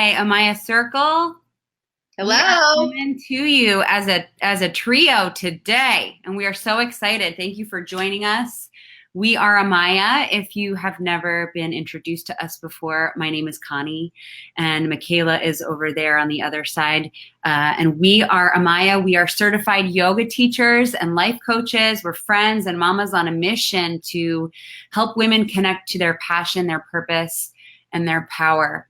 Hi, Amaya Circle. We are Hello. coming to you as a trio today, and we are so excited. Thank you for joining us. We are Amaya. If you have never been introduced to us before, my name is Connie, and Michaela is over there on the other side. And we are Amaya. We are certified yoga teachers and life coaches. We're friends and mamas on a mission to help women connect to their passion, their purpose, and their power.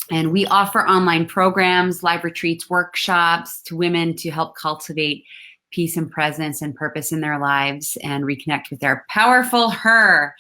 And we offer online programs, live retreats, workshops to women to help cultivate peace and presence and purpose in their lives and reconnect with their powerful her.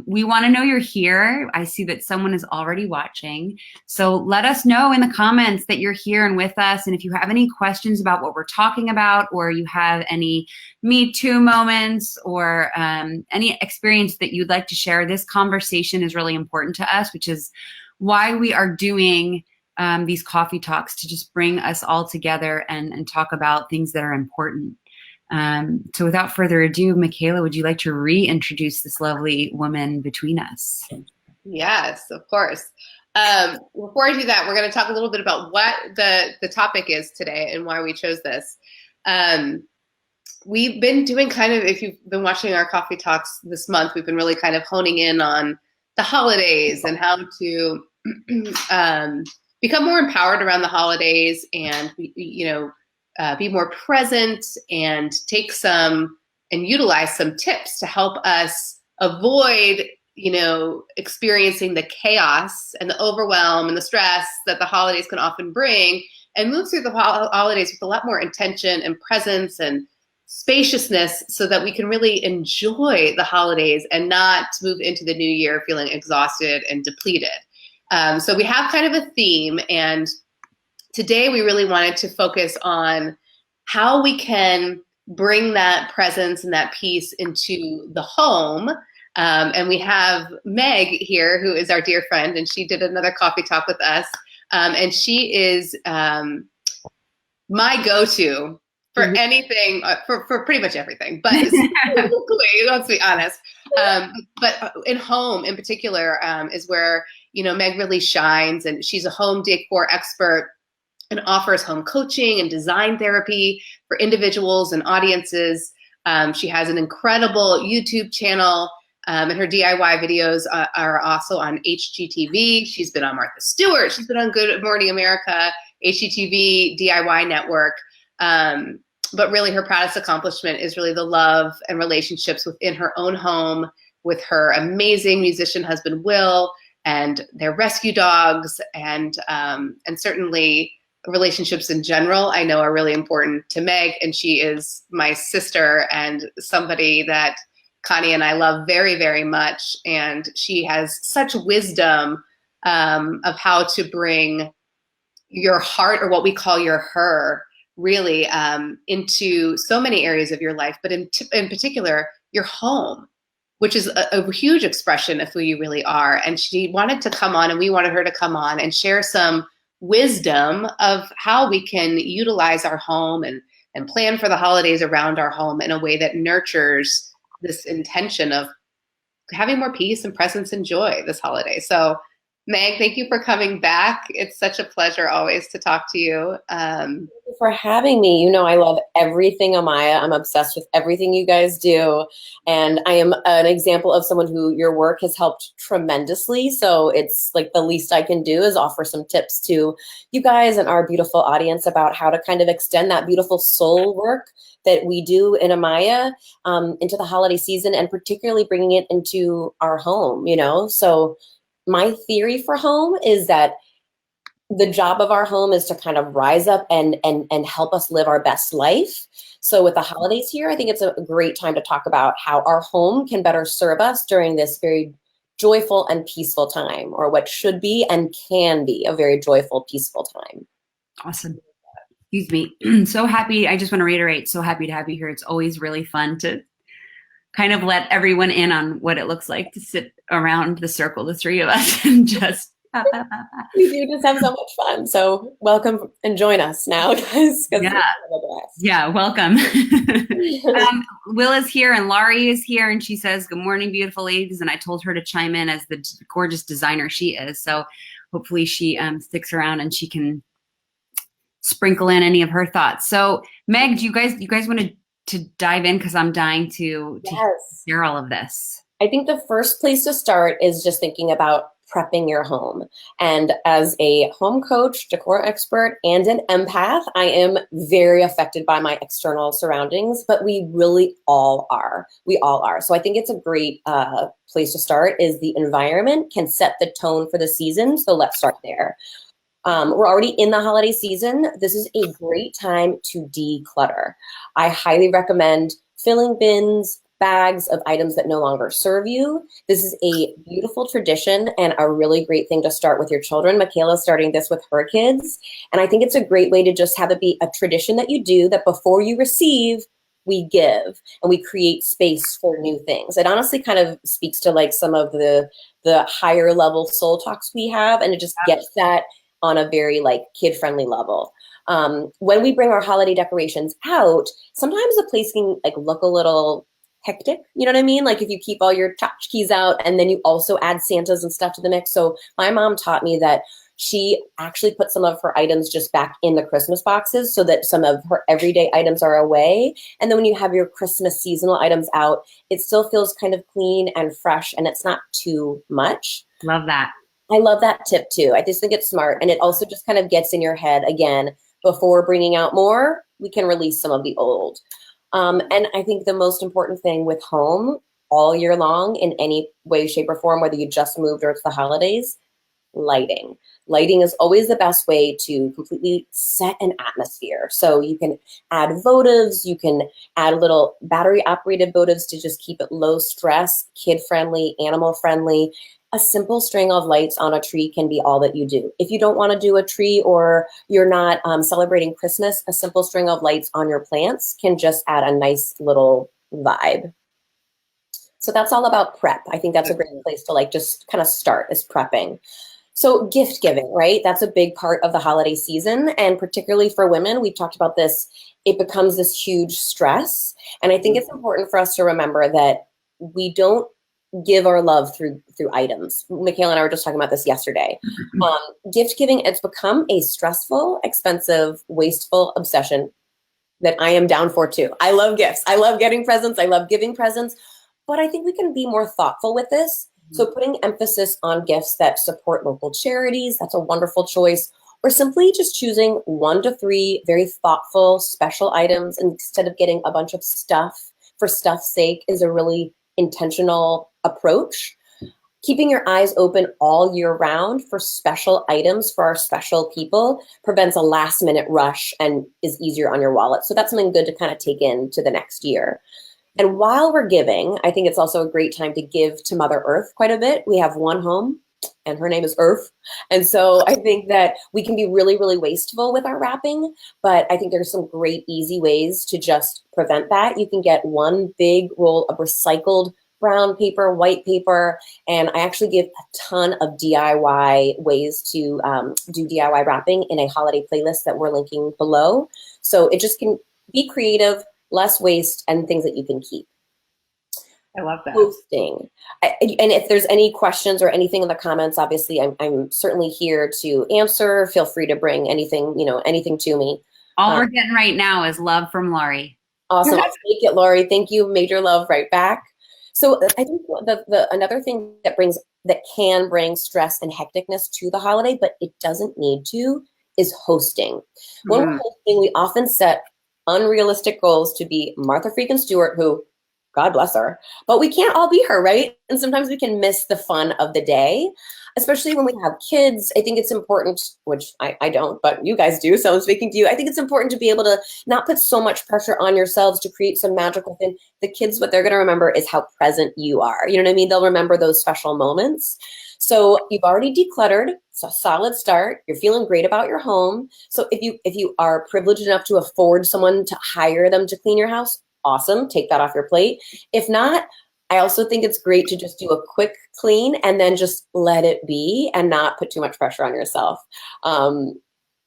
We want to know you're here. I see that someone is already watching. So let us know in the comments that you're here and with us. And if you have any questions about what we're talking about, or you have any Me Too moments, or any experience that you'd like to share, this conversation is really important to us, which is why we are doing these coffee talks, to just bring us all together and talk about things that are important. So without further ado, Michaela, would you like to reintroduce this lovely woman between us? Yes, of course. Before I do that, we're going to talk a little bit about what the topic is today and why we chose this. We've been doing if you've been watching our coffee talks this month, we've been really kind of honing in on the holidays and how to become more empowered around the holidays and, be more present and take some and utilize some tips to help us avoid, experiencing the chaos and the overwhelm and the stress that the holidays can often bring, and move through the holidays with a lot more intention and presence and spaciousness, so that we can really enjoy the holidays and not move into the new year feeling exhausted and depleted. So we have kind of a theme, and today we really wanted to focus on how we can bring that presence and that peace into the home. And we have Meg here, who is our dear friend, and she did another coffee talk with us. And she is my go-to for anything, for pretty much everything, but let's be honest. But in home in particular is where, Meg really shines, and she's a home decor expert and offers home coaching and design therapy for individuals and audiences. She has an incredible YouTube channel, and her DIY videos are also on HGTV. She's been on Martha Stewart. She's been on Good Morning America, HGTV, DIY Network. But really her proudest accomplishment is really the love and relationships within her own home with her amazing musician husband, Will, and their rescue dogs, and certainly relationships in general, I know, are really important to Meg, and she is my sister and somebody that Connie and I love very, very much. And she has such wisdom of how to bring your heart, or what we call your her, really into so many areas of your life, but in particular, your home, which is a huge expression of who you really are. And she wanted to come on, and we wanted her to come on and share some wisdom of how we can utilize our home and plan for the holidays around our home in a way that nurtures this intention of having more peace and presence and joy this holiday. So Meg, thank you for coming back. It's such a pleasure always to talk to you. Thank you for having me. I love everything, Amaya. I'm obsessed with everything you guys do. And I am an example of someone who your work has helped tremendously. So it's like the least I can do is offer some tips to you guys and our beautiful audience about how to kind of extend that beautiful soul work that we do in Amaya into the holiday season, and particularly bringing it into our home, So my theory for home is that the job of our home is to kind of rise up and help us live our best life. So with the holidays here, I think it's a great time to talk about how our home can better serve us during this very joyful and peaceful time, or what should be and can be a very joyful, peaceful time. Awesome. Excuse me. So happy. I just want to reiterate, so happy to have you here. It's always really fun to kind of let everyone in on what it looks like to sit around the circle, the three of us, and just we do just have so much fun. So welcome and join us now, guys. Yeah, welcome. Will is here and Laurie is here, and she says, "Good morning, beautiful ladies." And I told her to chime in as the gorgeous designer she is. So hopefully she sticks around and she can sprinkle in any of her thoughts. So Meg, do you guys want to dive in? Because I'm dying to Yes. hear all of this. I think the first place to start is just thinking about prepping your home. And as a home coach, decor expert, and an empath, I am very affected by my external surroundings, but we really all are. We all are. So I think it's a great place to start is the environment can set the tone for the season. So let's start there. We're already in the holiday season. This is a great time to declutter. I highly recommend filling bins, bags of items that no longer serve you. This is a beautiful tradition and a really great thing to start with your children. Michaela's starting this with her kids. And I think it's a great way to just have it be a tradition that you do that before you receive, we give and we create space for new things. It honestly kind of speaks to like some of the higher level soul talks we have, and it just gets that on a very like kid-friendly level. When we bring our holiday decorations out, sometimes the place can like look a little hectic. You know what I mean? Like if you keep all your tchotchkes out and then you also add Santas and stuff to the mix. So my mom taught me that she actually put some of her items just back in the Christmas boxes so that some of her everyday items are away. And then when you have your Christmas seasonal items out, it still feels kind of clean and fresh and it's not too much. Love that. I love that tip too. I just think it's smart. And it also just kind of gets in your head again, before bringing out more, we can release some of the old. And I think the most important thing with home all year long in any way, shape, or form, whether you just moved or it's the holidays, lighting. Lighting is always the best way to completely set an atmosphere. So you can add votives, you can add little battery operated votives to just keep it low stress, kid friendly, animal friendly. A simple string of lights on a tree can be all that you do. If you don't want to do a tree or you're not celebrating Christmas, a simple string of lights on your plants can just add a nice little vibe. So that's all about prep. I think that's a great place to like just kind of start is prepping. So gift giving, right? That's a big part of the holiday season. And particularly for women, we've talked about this, it becomes this huge stress. And I think it's important for us to remember that we don't give our love through items. Michaela and I were just talking about this yesterday. Gift giving, it's become a stressful, expensive, wasteful obsession that I am down for too. I love gifts. I love getting presents. I love giving presents. But I think we can be more thoughtful with this. So putting emphasis on gifts that support local charities, that's a wonderful choice. Or simply just choosing 1 to 3 very thoughtful, special items instead of getting a bunch of stuff for stuff's sake is a really intentional approach. Keeping your eyes open all year round for special items for our special people prevents a last minute rush and is easier on your wallet. So that's something good to kind of take into the next year. And while we're giving, I think it's also a great time to give to Mother Earth quite a bit. We have one home and her name is Earth. And so I think that we can be really, really wasteful with our wrapping, but I think there's some great easy ways to just prevent that. You can get one big roll of recycled brown paper, white paper, and I actually give a ton of DIY ways to do DIY wrapping in a holiday playlist that we're linking below. So it just can be creative, less waste, and things that you can keep. I love that. Hosting. And if there's any questions or anything in the comments, obviously I'm certainly here to answer. Feel free to bring anything, anything to me. All we're getting right now is love from Lori. Awesome. I'll take it, Lori. Thank you. Major love right back. So I think the another thing that can bring stress and hecticness to the holiday, but it doesn't need to, is hosting. When we're hosting, we often set unrealistic goals to be Martha freaking Stewart, who, God bless her, but we can't all be her, right? And sometimes we can miss the fun of the day, especially when we have kids. I think it's important, which I don't, but you guys do, so I'm speaking to you. I think it's important to be able to not put so much pressure on yourselves to create some magical thing. The kids, what they're going to remember is how present you are. You know what I mean? They'll remember those special moments. So you've already decluttered. It's a solid start. You're feeling great about your home. So if you are privileged enough to afford someone to hire them to clean your house, awesome. Take that off your plate. If not, I also think it's great to just do a quick clean and then just let it be and not put too much pressure on yourself.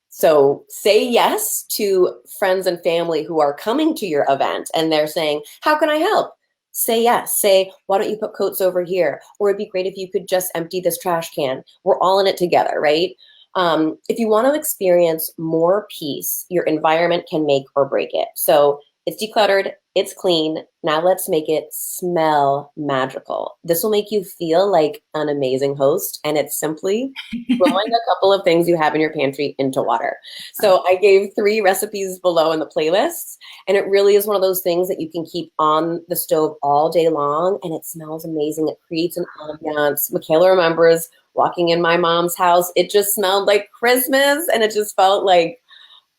So say yes to friends and family who are coming to your event and they're saying, how can I help? say yes. Say, why don't you put coats over here? Or it'd be great if you could just empty this trash can. We're all in it together, right? If you want to experience more peace, your environment can make or break it. So it's decluttered, it's clean. Now let's make it smell magical. This will make you feel like an amazing host, and it's simply throwing a couple of things you have in your pantry into water. So I gave 3 recipes below in the playlists, and it really is one of those things that you can keep on the stove all day long, and it smells amazing. It creates an ambiance. Michaela remembers walking in my mom's house. It just smelled like Christmas, and it just felt like,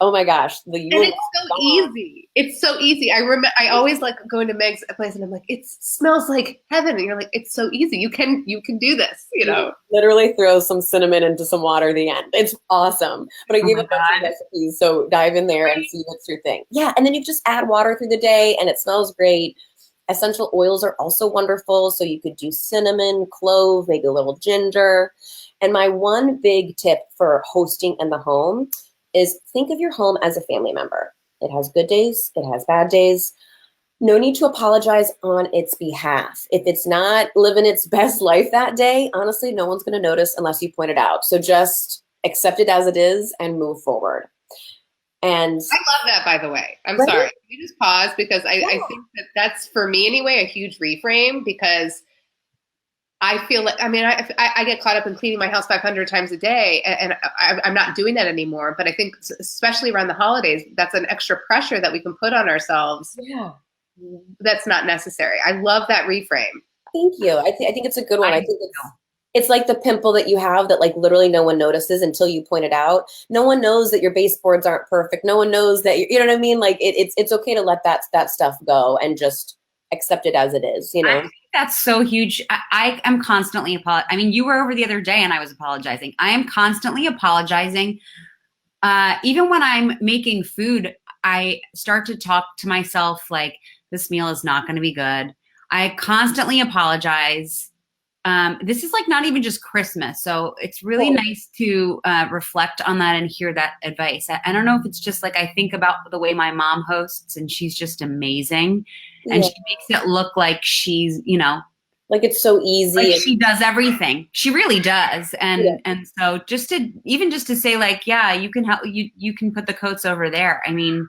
oh my gosh, And it's so easy. It's so easy. I remember. I always like going to Meg's place, and I'm like, it smells like heaven. And you're like, it's so easy. You can do this. You know, literally throw some cinnamon into some water at the end. It's awesome. But I gave a bunch of recipes, so dive in there and see what's your thing. Yeah, and then you just add water through the day, and it smells great. Essential oils are also wonderful, so you could do cinnamon, clove, maybe a little ginger. And my one big tip for hosting in the home is think of your home as a family member. It has good days, it has bad days. No need to apologize on its behalf. If it's not living its best life that day, honestly, no one's going to notice unless you point it out. So just accept it as it is and move forward. And I love that, by the way. I'm sorry. Can you just pause? Because I think that's, for me anyway, a huge reframe, because I feel like, I mean, I get caught up in cleaning my house 500 times a day, and I'm not doing that anymore. But I think, especially around the holidays, that's an extra pressure that we can put on ourselves. Yeah. That's not necessary. I love that reframe. Thank you. I think it's a good one. I think it's like the pimple that you have that like literally no one notices until you point it out. No one knows that your baseboards aren't perfect. No one knows that you know what I mean? Like it's okay to let that stuff go and just accept it as it is, you know? I think that's so huge. I am constantly I mean, you were over the other day and I was apologizing. I am constantly apologizing. Even when I'm making food, I start to talk to myself like, this meal is not going to be good. I constantly apologize. This is like not even just Christmas. So it's really nice to reflect on that and hear that advice. I don't know if it's just like I think about the way my mom hosts, and she's just amazing. And she makes it look like she's, you know, like it's so easy. Like she does everything. She really does. And so just to say like, yeah, you can help, you can put the coats over there. I mean,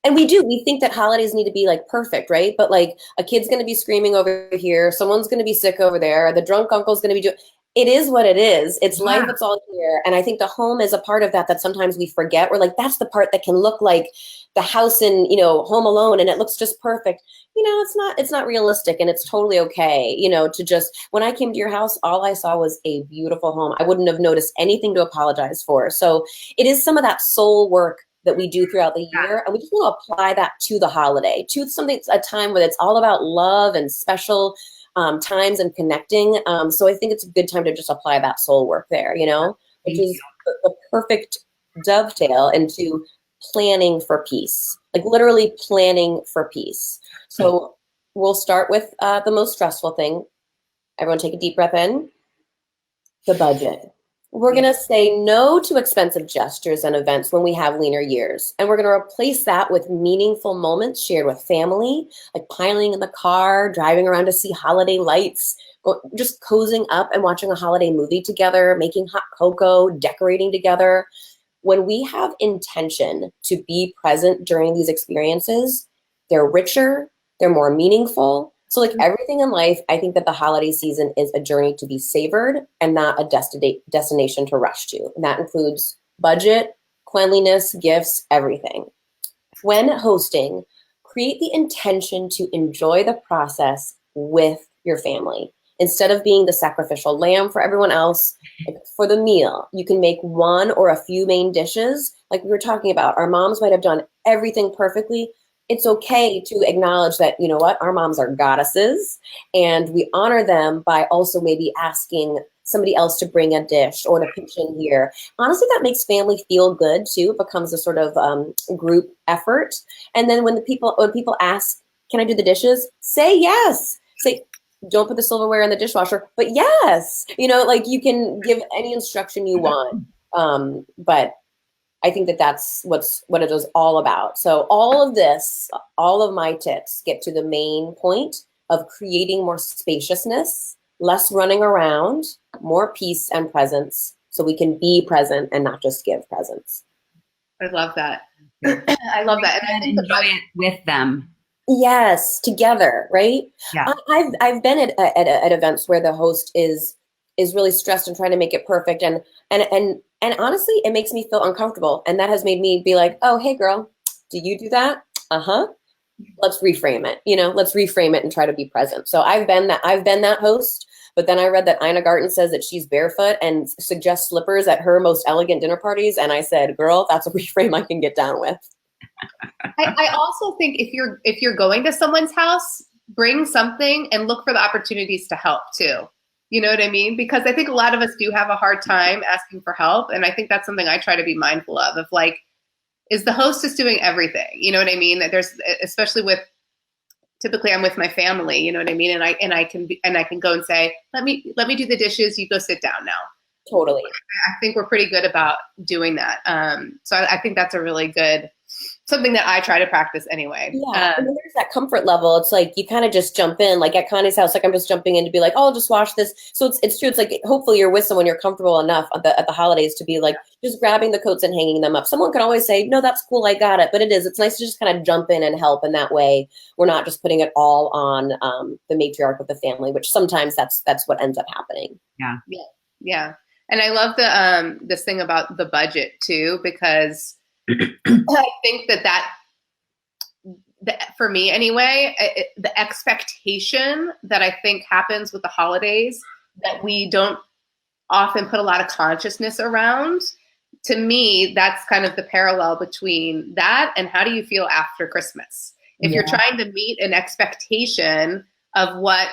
and we think that holidays need to be like perfect, right? But like a kid's going to be screaming over here, someone's going to be sick over there, the drunk uncle's going to be doing. It is what it is. It's life. It's all here. And I think the home is a part of that sometimes we forget. We're like, that's the part that can look like the house in, you know, Home Alone, and it looks just perfect. You know, it's not realistic, and it's totally okay, you know, to just, when I came to your house, all I saw was a beautiful home. I wouldn't have noticed anything to apologize for. So it is some of that soul work that we do throughout the year. And we just want to apply that to the holiday, to something, a time where it's all about love and special times and connecting. So I think it's a good time to just apply that soul work there, you know, which is the perfect dovetail into planning for peace, like literally planning for peace. So we'll start with the most stressful thing. Everyone take a deep breath in. The budget. We're going to say no to expensive gestures and events when we have leaner years. And we're going to replace that with meaningful moments shared with family, like piling in the car, driving around to see holiday lights, just cozying up and watching a holiday movie together, making hot cocoa, decorating together. When we have intention to be present during these experiences, they're richer, they're more meaningful. So like everything in life, I think that the holiday season is a journey to be savored and not a destination to rush to. And that includes budget, cleanliness, gifts, everything. When hosting, create the intention to enjoy the process with your family. Instead of being the sacrificial lamb for everyone else, like for the meal, you can make one or a few main dishes. Like we were talking about, our moms might have done everything perfectly. It's okay to acknowledge that, you know what, our moms are goddesses, and we honor them by also maybe asking somebody else to bring a dish or to pitch in here. Honestly, that makes family feel good too. It becomes a sort of group effort. And then when people ask, can I do the dishes? Say yes. Say, don't put the silverware in the dishwasher, but yes, you know, like you can give any instruction you want. But I think that that's what it is all about. So all of this, all of my tips get to the main point of creating more spaciousness, less running around, more peace and presence, so we can be present and not just give presents. I love that. I love that. And I think enjoy it with them. Yes, together, right? Yeah. I've been at events where the host is really stressed and trying to make it perfect, and honestly, it makes me feel uncomfortable, and that has made me be like, oh, hey, girl, do you do that? Uh-huh. Let's reframe it. Let's reframe it and try to be present. So I've been that host. But then I read that Ina Garten says that she's barefoot and suggests slippers at her most elegant dinner parties, and I said, girl, that's a reframe I can get down with. I also think if you're going to someone's house, bring something and look for the opportunities to help too. You know what I mean? Because I think a lot of us do have a hard time asking for help. And I think that's something I try to be mindful of like, is the hostess doing everything? You know what I mean? There's, especially with, typically I'm with my family, you know what I mean? And I can go and say, let me do the dishes. You go sit down now. Totally. I think we're pretty good about doing that. So I think that's a really good, something that I try to practice anyway. Yeah, and there's that comfort level. It's like you kind of just jump in, like at Connie's house, like I'm just jumping in to be like, oh, I'll just wash this. So it's true. It's like hopefully you're with someone you're comfortable enough at the holidays to be like just grabbing the coats and hanging them up. Someone can always say, no, that's cool, I got it. But it's nice to just kind of jump in and help, and that way we're not just putting it all on the matriarch of the family, which sometimes that's what ends up happening. Yeah. And I love the this thing about the budget too, because I think that for me anyway, the expectation that I think happens with the holidays that we don't often put a lot of consciousness around, to me, that's kind of the parallel between that and how do you feel after Christmas? If you're trying to meet an expectation of what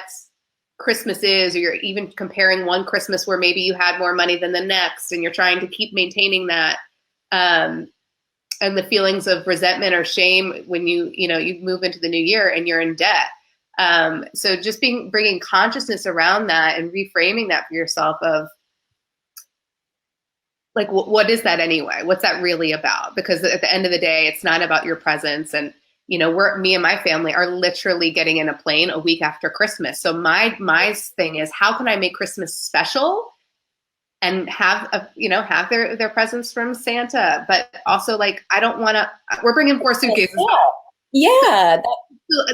Christmas is, or you're even comparing one Christmas where maybe you had more money than the next, and you're trying to keep maintaining that, and the feelings of resentment or shame when you move into the new year and you're in debt. So just bringing consciousness around that and reframing that for yourself of like, what is that anyway? What's that really about? Because at the end of the day, it's not about your presence. And me and my family are literally getting in a plane a week after Christmas. So my thing is, how can I make Christmas special and have their presents from Santa, but also like, I don't want to, we're bringing 4 suitcases. Yeah.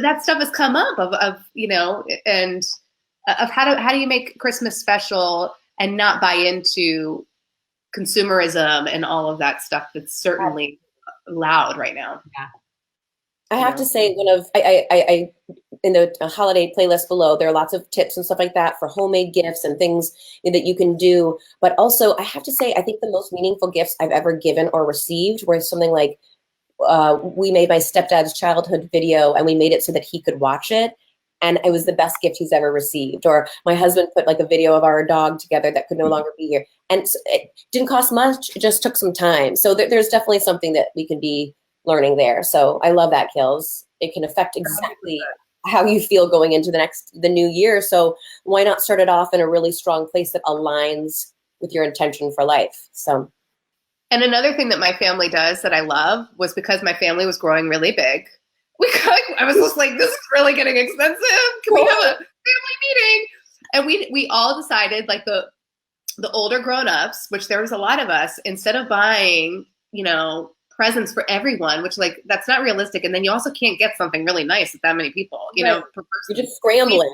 That stuff has come up of and of how do you make Christmas special and not buy into consumerism and all of that stuff that's certainly loud right now. Yeah. I have to say, I in the holiday playlist below, there are lots of tips and stuff like that for homemade gifts and things that you can do. But also, I have to say, I think the most meaningful gifts I've ever given or received were something like, we made my stepdad's childhood video and we made it so that he could watch it. And it was the best gift he's ever received. Or my husband put like a video of our dog together that could no longer be here. And it didn't cost much. It just took some time. So there's definitely something that we can be learning there. So I love that, Kills. It can affect exactly how you feel going into the new year. So why not start it off in a really strong place that aligns with your intention for life? So. And another thing that my family does that I love was, because my family was growing really big, I was just like, this is really getting expensive. Can we have a family meeting? And we all decided, like the older grown-ups, which there was a lot of us, instead of buying, presents for everyone, which like, that's not realistic. And then you also can't get something really nice with that many people, You're just scrambling.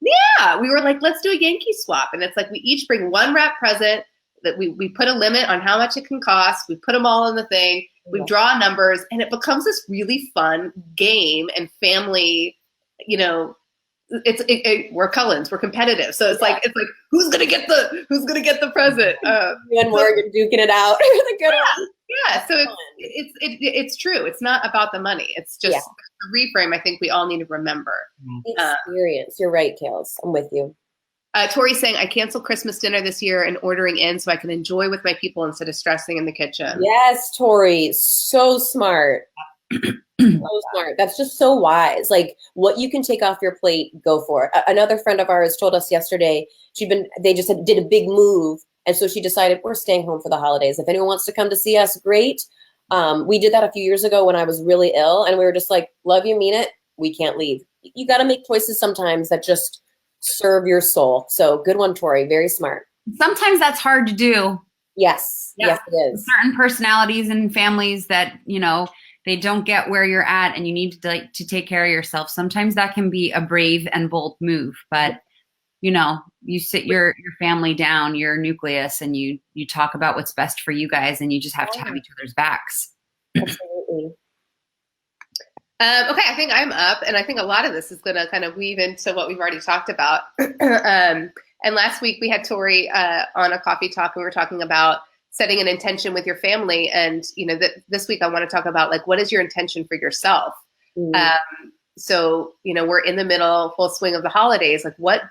Yeah. We were like, let's do a Yankee swap. And it's like, we each bring one wrap present that we put a limit on how much it can cost. We put them all in the thing. We draw numbers, and it becomes this really fun game and family, we're Cullens, we're competitive. So it's like, who's going to get the present? And Morgan duking it out. The good one. Yeah. So it's true. It's not about the money. It's just the reframe. I think we all need to remember. Experience. You're right, Kales. I'm with you. Tori's saying, I canceled Christmas dinner this year and ordering in so I can enjoy with my people instead of stressing in the kitchen. Yes, Tori. So smart. So smart. That's just so wise. Like, what you can take off your plate, go for it. Another friend of ours told us yesterday, they just did a big move And so she decided we're staying home for the holidays. If anyone wants to come to see us, great. We did that a few years ago when I was really ill, and we were just like, love you, mean it. We can't leave. You got to make choices sometimes that just serve your soul. So good one, Tori. Very smart. Sometimes that's hard to do. Yes. Yeah. Yes, it is. Certain personalities and families that, you know, they don't get where you're at and you need to, like, to take care of yourself. Sometimes that can be a brave and bold move, but you know, you sit your family down, your nucleus, and you talk about what's best for you guys, and you just have to have each other's backs. Absolutely. Okay, I think I'm up, and I think a lot of this is going to kind of weave into what we've already talked about. And last week we had Tori on a coffee talk, and we were talking about setting an intention with your family. And you know, this week I want to talk about, like, what is your intention for yourself? So, you know, we're in the middle, full swing of the holidays. Like, what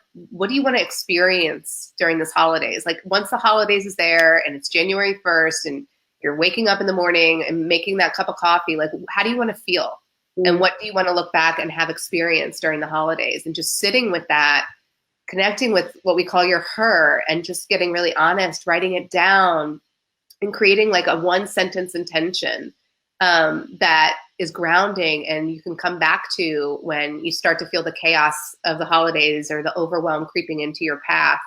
do you want to experience during this holidays? Like, once the holidays is there and it's January 1st and you're waking up in the morning and making that cup of coffee, like, how do you want to feel? And what do you want to look back and have experienced during the holidays? And just sitting with that, connecting with what we call your her, and just getting really honest, writing it down and creating like a 1-sentence intention that is grounding and you can come back to when you start to feel the chaos of the holidays or the overwhelm creeping into your path.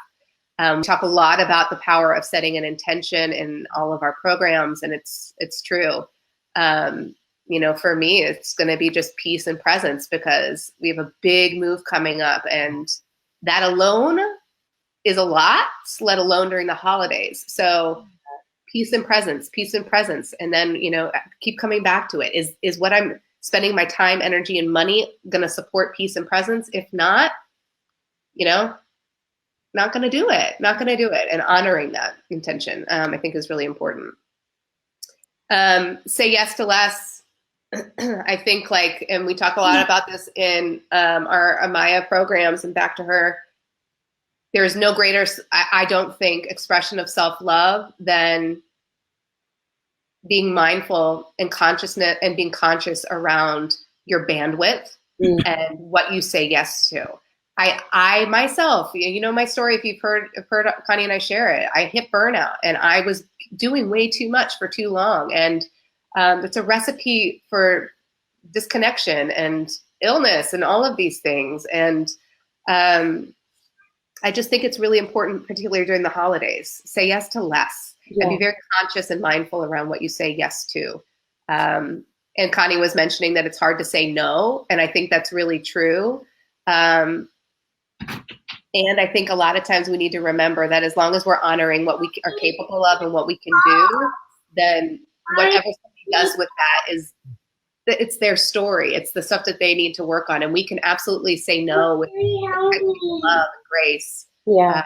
We talk a lot about the power of setting an intention in all of our programs, and it's true. You know, for me, it's going to be just peace and presence, because we have a big move coming up, and that alone is a lot, let alone during the holidays. So peace and presence. And then, you know, keep coming back to it. Is what I'm spending my time, energy, and money going to support peace and presence? If not, you know, not going to do it. And honoring that intention, I think, is really important. Say yes to less. I think, like, and we talk a lot about this in our Amaya programs, and back to her, there is no greater, I don't think, expression of self-love than being mindful and consciousness and being conscious around your bandwidth and what you say yes to. I myself, you know my story, if you've heard Connie and I share it, I hit burnout and I was doing way too much for too long. And it's a recipe for disconnection and illness and all of these things. And I just think it's really important, particularly during the holidays, say yes to less and be very conscious and mindful around what you say yes to. And Connie was mentioning that it's hard to say no. And I think that's really true. And I think a lot of times we need to remember that as long as we're honoring what we are capable of and what we can do, then whatever somebody does with that is, it's their story. It's the stuff that they need to work on. And we can absolutely say no with love and grace. Yeah.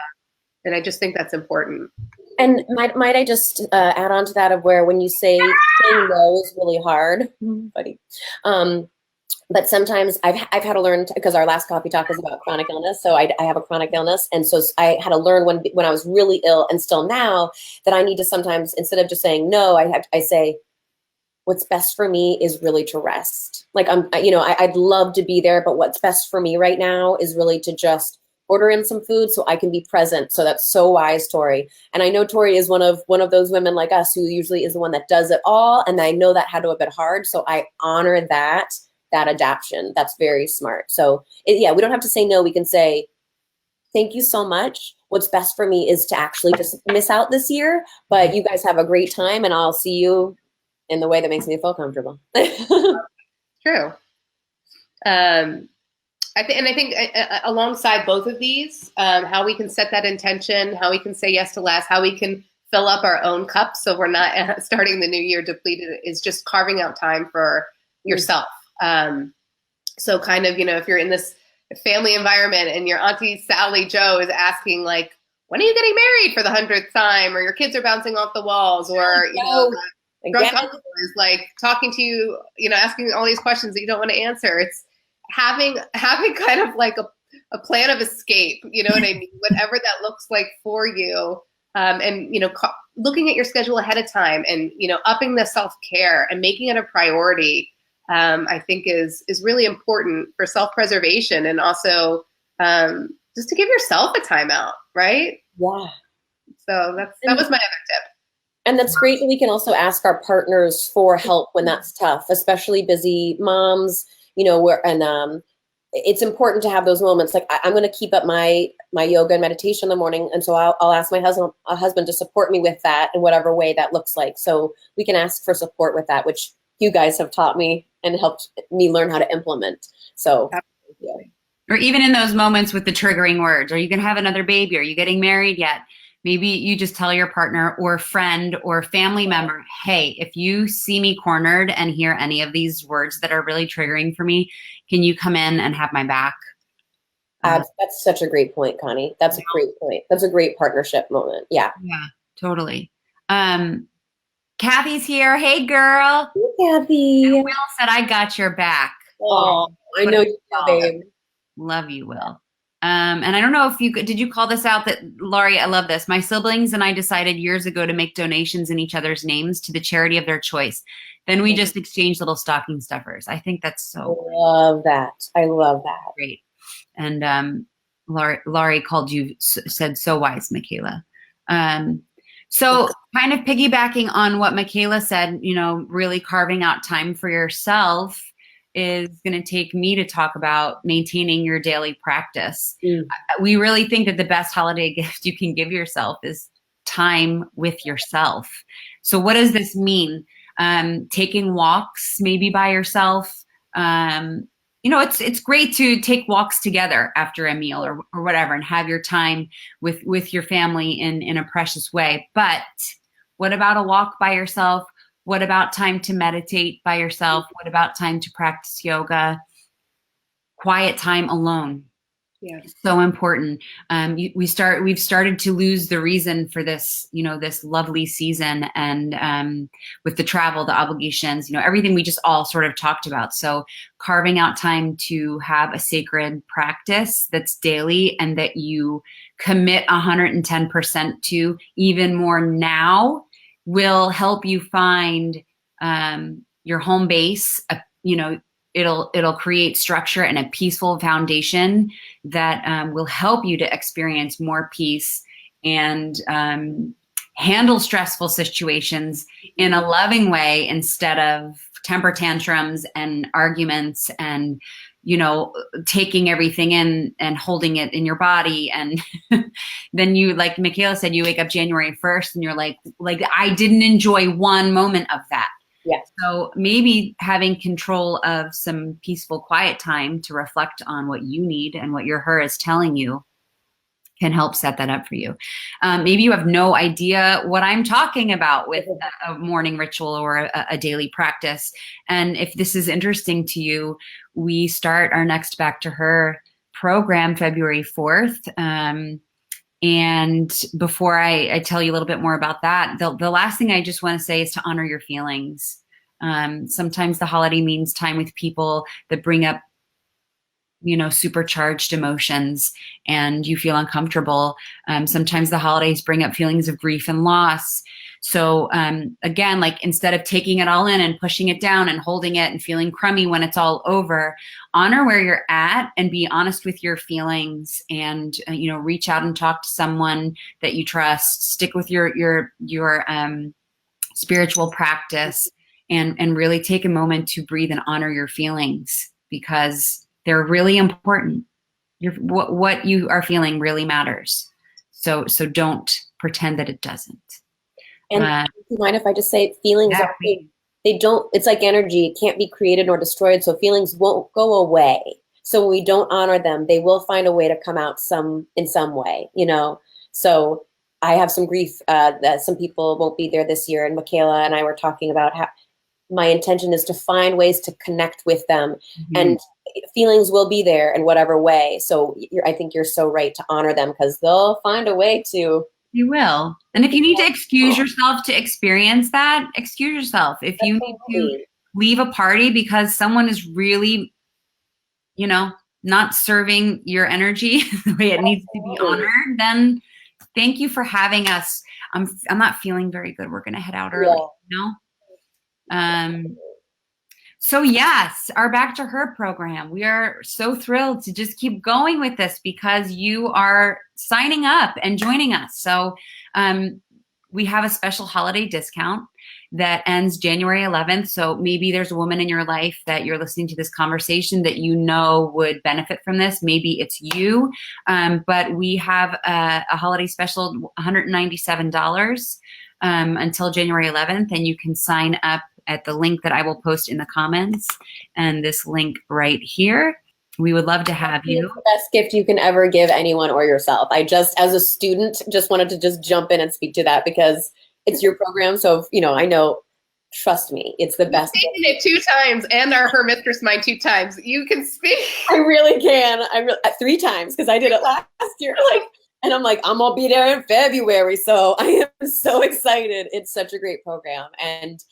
And I just think that's important. And might I just add on to that, of where when you say saying no is really hard, buddy. But sometimes I've had to learn, because our last coffee talk was about chronic illness. So I have a chronic illness. And so I had to learn when I was really ill, and still now, that I need to sometimes, instead of just saying no, I say, what's best for me is really to rest. Like, I'd love to be there, but what's best for me right now is really to just order in some food so I can be present. So that's so wise, Tori. And I know Tori is one of those women like us who usually is the one that does it all. And I know that had to have been hard. So I honor that adaptation. That's very smart. So we don't have to say no. We can say, thank you so much. What's best for me is to actually just miss out this year, but you guys have a great time, and I'll see you in the way that makes me feel comfortable. True. I think alongside both of these, how we can set that intention, how we can say yes to less, how we can fill up our own cups so we're not starting the new year depleted, is just carving out time for yourself. So kind of, if you're in this family environment and your Auntie Sally Joe is asking, like, when are you getting married for the 100th time? Or your kids are bouncing off the walls, or, drunk uncle is like talking to you, asking all these questions that you don't want to answer. It's having kind of like a plan of escape, you know what I mean? Whatever that looks like for you. And, looking at your schedule ahead of time and, upping the self-care and making it a priority, I think is really important for self-preservation, and also just to give yourself a timeout, right? Yeah. So that was my other tip. And that's great that we can also ask our partners for help when that's tough, especially busy moms, it's important to have those moments. Like I'm going to keep up my yoga and meditation in the morning. And so I'll ask my husband to support me with that in whatever way that looks like. So we can ask for support with that, which you guys have taught me and helped me learn how to implement. So, yeah. Or even in those moments with the triggering words, are you going to have another baby? Are you getting married yet? Maybe you just tell your partner or friend or family member, hey, if you see me cornered and hear any of these words that are really triggering for me, can you come in and have my back? That's such a great point, Connie. That's a great point. That's a great partnership moment. Yeah. Yeah, totally. Kathy's here. Hey, girl. Hey, Kathy. And Will said, I got your back. Oh, I know you do, babe. Love you, Will. And I don't know if did you call this out that, Laurie, I love this. My siblings and I decided years ago to make donations in each other's names to the charity of their choice. Then we just exchanged little stocking stuffers. I think that's so I love that. I love that. great. And Laurie called you, said, so wise, Michaela. So kind of piggybacking on what Michaela said, really carving out time for yourself is going to take me to talk about maintaining your daily practice. We really think that the best holiday gift you can give yourself is time with yourself. So what does this mean? Taking walks maybe by yourself. It's great to take walks together after a meal or whatever and have your time with your family in a precious way. But what about a walk by yourself? What about time to meditate by yourself? What about time to practice yoga? Quiet time alone. Yeah, so important. We've started to lose the reason for this, this lovely season, and with the travel, the obligations, everything we just all sort of talked about. So carving out time to have a sacred practice that's daily and that you commit 110% to, even more now, will help you find your home base. It'll create structure and a peaceful foundation that will help you to experience more peace and handle stressful situations in a loving way instead of temper tantrums and arguments and taking everything in and holding it in your body. And then you, like Michaela said, you wake up January 1st and you're like I didn't enjoy one moment of that. Yeah. So maybe having control of some peaceful, quiet time to reflect on what you need and what your her is telling you can help set that up for you. Maybe you have no idea what I'm talking about with a morning ritual or a daily practice. And if this is interesting to you, we start our next Back to Her program February 4th. And before I tell you a little bit more about that, the last thing I just want to say is to honor your feelings. Sometimes the holiday means time with people that bring up, supercharged emotions and you feel uncomfortable. Sometimes the holidays bring up feelings of grief and loss. So again, like instead of taking it all in and pushing it down and holding it and feeling crummy when it's all over, honor where you're at and be honest with your feelings and, reach out and talk to someone that you trust, stick with your spiritual practice and really take a moment to breathe and honor your feelings because they're really important. What you are feeling really matters. So don't pretend that it doesn't. And do you mind if I just say feelings are, they don't, it's like energy. It can't be created nor destroyed. So feelings won't go away. So when we don't honor them, they will find a way to come out in some way, So I have some grief that some people won't be there this year. And Michaela and I were talking about how my intention is to find ways to connect with them. Mm-hmm. And feelings will be there in whatever way. So I think you're so right to honor them because they'll find a way to. You will. And if you need to excuse yourself to experience that, excuse yourself. If you need to leave a party because someone is really, not serving your energy the way it needs to be honored, then thank you for having us. I'm not feeling very good. We're going to head out early, So yes, our Back to Her program. We are so thrilled to just keep going with this because you are signing up and joining us. So we have a special holiday discount that ends January 11th. So maybe there's a woman in your life that you're listening to this conversation that you know would benefit from this. Maybe it's you, but we have a holiday special, $197 until January 11th, and you can sign up at the link that I will post in the comments and this link right here. We would love to have you. It's the best gift you can ever give anyone or yourself. I just, as a student, just wanted to just jump in and speak to that because it's your program. So, I know, trust me, it's the best. You've taken it 2 times and her mistress mine 2 times. You can speak. I really can. 3 times because I did it last year. And I'm like, I'm gonna be there in February. So I am so excited. It's such a great program. And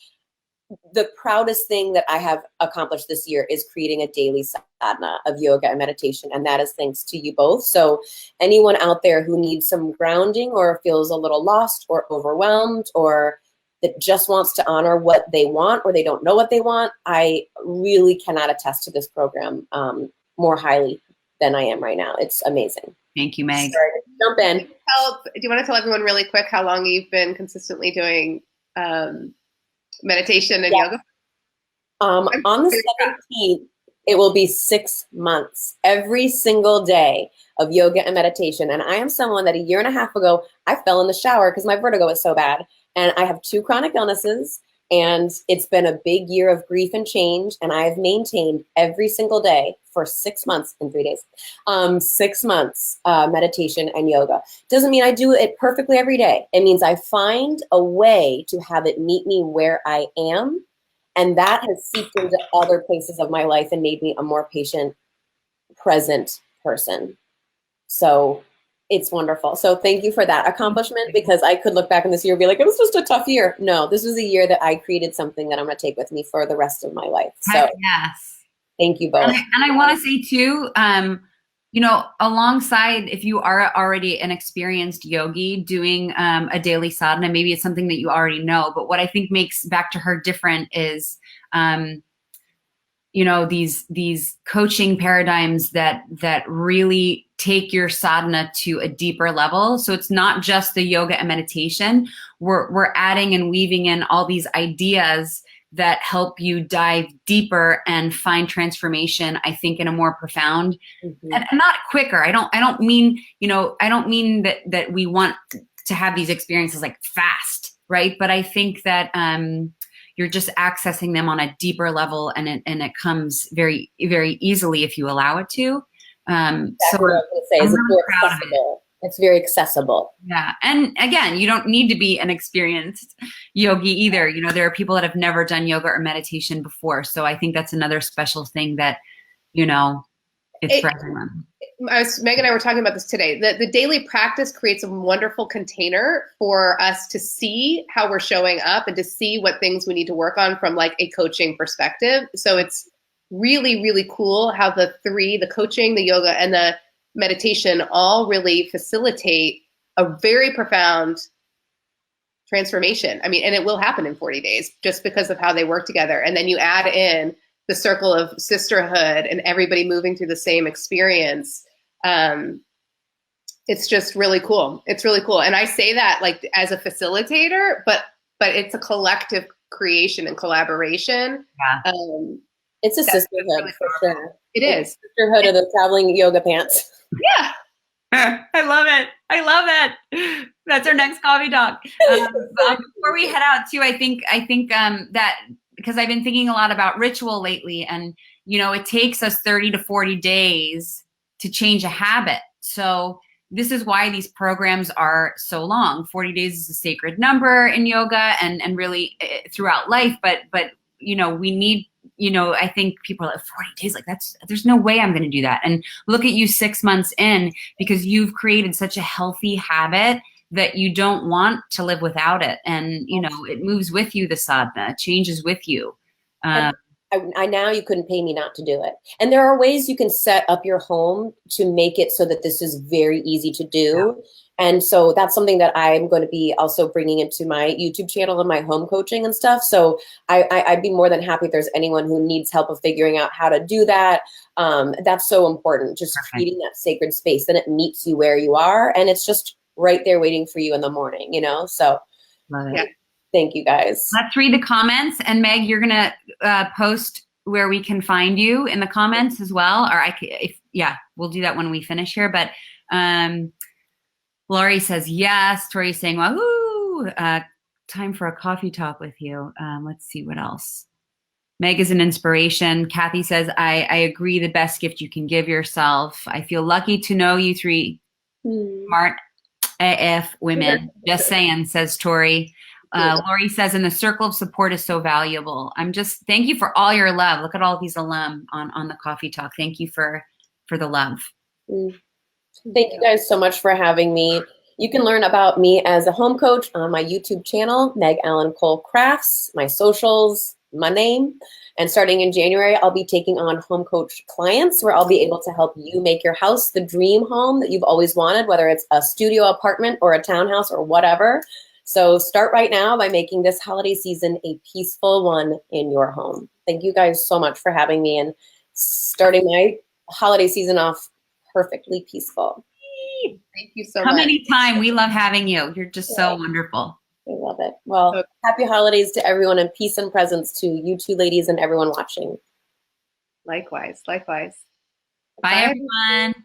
the proudest thing that I have accomplished this year is creating a daily sadhana of yoga and meditation. And that is thanks to you both. So anyone out there who needs some grounding or feels a little lost or overwhelmed or that just wants to honor what they want or they don't know what they want, I really cannot attest to this program more highly than I am right now. It's amazing. Thank you, Meg. Sorry, jump in. Do you want to tell everyone really quick how long you've been consistently doing meditation and yoga? On the 17th, it will be 6 months, every single day of yoga and meditation. And I am someone that a year and a half ago, I fell in the shower because my vertigo was so bad. And I have 2 chronic illnesses, and it's been a big year of grief and change. And I have maintained every single day for 6 months and 3 days, 6 months meditation and yoga. Doesn't mean I do it perfectly every day. It means I find a way to have it meet me where I am. And that has seeped into other places of my life and made me a more patient, present person. So it's wonderful. So thank you for that accomplishment, because I could look back on this year and be like, it was just a tough year. No, this was a year that I created something that I'm going to take with me for the rest of my life. So yes. Thank you both. And I want to say too, alongside, if you are already an experienced yogi doing a daily sadhana, maybe it's something that you already know, but what I think makes Back to Her different is, these coaching paradigms that really take your sadhana to a deeper level. So it's not just the yoga and meditation. We're adding and weaving in all these ideas that help you dive deeper and find transformation, I think, in a more profound and not quicker. I don't mean that we want to have these experiences like fast, right? But I think that you're just accessing them on a deeper level, and it comes very, very easily if you allow it to. That's what I was going to say. Is it's proud of it. It's very accessible. Yeah. And again, you don't need to be an experienced yogi either. There are people that have never done yoga or meditation before. So I think that's another special thing that, it's for everyone. Meg and I were talking about this today. The daily practice creates a wonderful container for us to see how we're showing up and to see what things we need to work on from like a coaching perspective. So it's really, really cool how the coaching, the yoga, and the meditation all really facilitate a very profound transformation. I mean, and it will happen in 40 days just because of how they work together. And then you add in the circle of sisterhood and everybody moving through the same experience. It's just really cool. It's really cool. And I say that like as a facilitator, but it's a collective creation and collaboration. Yeah. It's a sisterhood really for sure. It is. Sisterhood of the traveling yoga pants. Yeah. I love it. That's our next coffee talk. Before we head out too, I think that because I've been thinking a lot about ritual lately, and it takes us 30 to 40 days to change a habit. So this is why these programs are so long. 40 days is a sacred number in yoga and really throughout life. But we need, I think people are like 40 days, like there's no way I'm going to do that. And look at you 6 months in, because you've created such a healthy habit that you don't want to live without it. And, it moves with you, the sadhana, changes with you. I I now you couldn't pay me not to do it. And there are ways you can set up your home to make it so that this is very easy to do. Yeah. And so that's something that I'm going to be also bringing into my YouTube channel and my home coaching and stuff. So I'd be more than happy if there's anyone who needs help of figuring out how to do that. That's so important, just creating that sacred space. Then it meets you where you are, and it's just right there waiting for you in the morning, you know? So yeah. Thank you, guys. Let's read the comments. And Meg, you're going to post where we can find you in the comments as well. Or we'll do that when we finish here. But Laurie says yes. Tori's saying, wahoo, time for a coffee talk with you. Let's see what else. Meg is an inspiration. Kathy says, I agree, the best gift you can give yourself. I feel lucky to know you three smart AF women. Just saying, says Tori. Lori says, and the circle of support is so valuable. Thank you for all your love. Look at all these alum on the coffee talk. Thank you for the love. Thank you guys so much for having me. You can learn about me as a home coach on my YouTube channel, Meg Allan Cole Crafts, my socials, my name. And starting in January, I'll be taking on home coach clients where I'll be able to help you make your house the dream home that you've always wanted, whether it's a studio apartment or a townhouse or whatever. So start right now by making this holiday season a peaceful one in your home. Thank you guys so much for having me and starting my holiday season off perfectly peaceful. Thank you so much. Come anytime. We love having you. You're just so wonderful. I love it. Well, happy holidays to everyone, and peace and presence to you two ladies and everyone watching. Likewise. Likewise. Bye everyone.